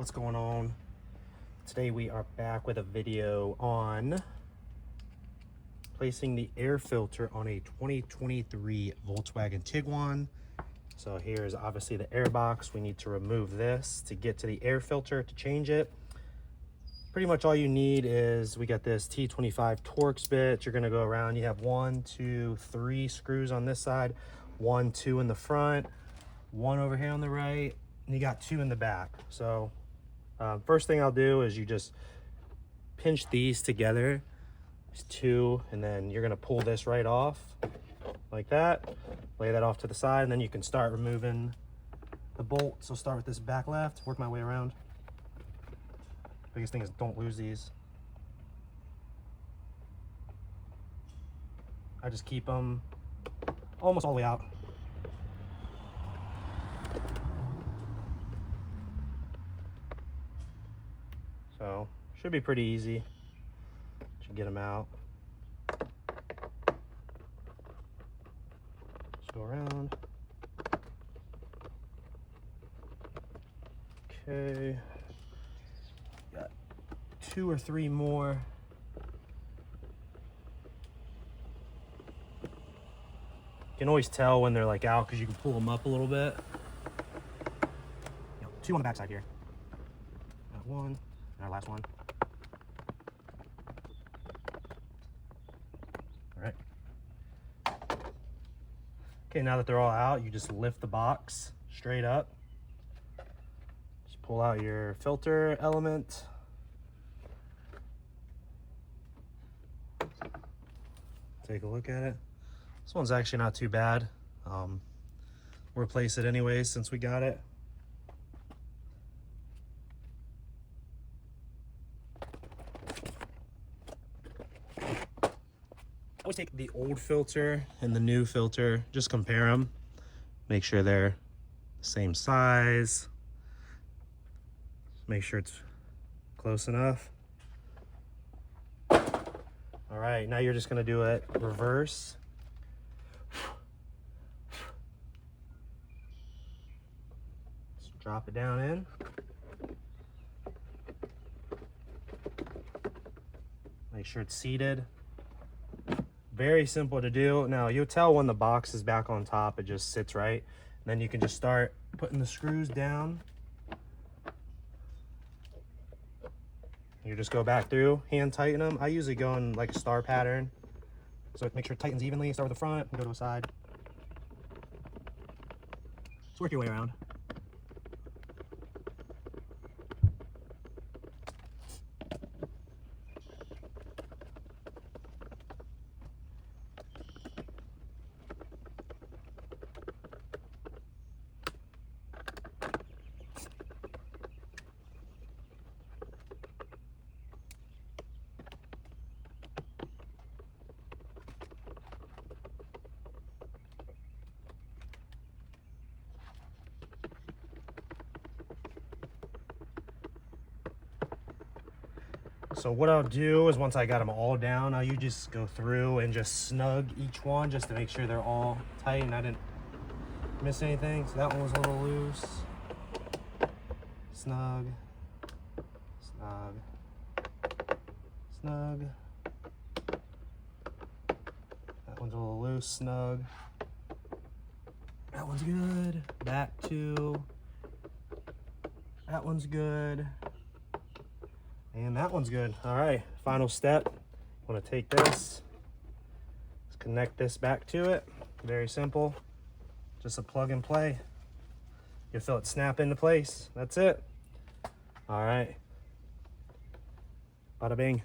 What's going on? Today we are back with a video on placing the air filter on a 2023 Volkswagen Tiguan. So here's obviously the air box. We need to remove this to get to the air filter to change it. Pretty much all you need is, we got this T25 Torx bit. You're gonna go around, you have 1, 2, 3 screws on this side, 1, 2 in the front, 1 over here on the right, and you got 2 in the back. So first thing I'll do is you just pinch these together. There's 2, and then you're gonna pull this right off like that. Lay that off to the side, and then you can start removing the bolt. So start with this back left, work my way around. Biggest thing is don't lose these. I just keep them almost all the way out. So should be pretty easy. Should get them out. Just go around. Okay. Got 2 or 3 more. You can always tell when they're like out because you can pull them up a little bit. 2 on the back side here. Got 1, and our last one. All right. Okay, now that they're all out, you just lift the box straight up. Just pull out your filter element. Take a look at it. This one's actually not too bad. We'll replace it anyways since we got it. I always take the old filter and the new filter, just compare them, make sure they're the same size, make sure it's close enough. All right, now you're just gonna do it reverse. Just drop it down in. Make sure it's seated. Very simple to do. Now you'll tell when the box is back on top, it just sits right. And then you can just start putting the screws down. You just go back through, hand tighten them. I usually go in like a star pattern. So make sure it tightens evenly. Start with the front and go to a side. Just work your way around. So what I'll do is once I got them all down, you just go through and just snug each one just to make sure they're all tight and I didn't miss anything. So that one was a little loose. Snug, snug, snug. That one's a little loose, snug. That one's good. Back 2. That one's good. And that one's good. All right, final step. I'm gonna take this, let's connect this back to it. Very simple, just a plug and play. You'll feel it snap into place. That's it. All right, bada bing.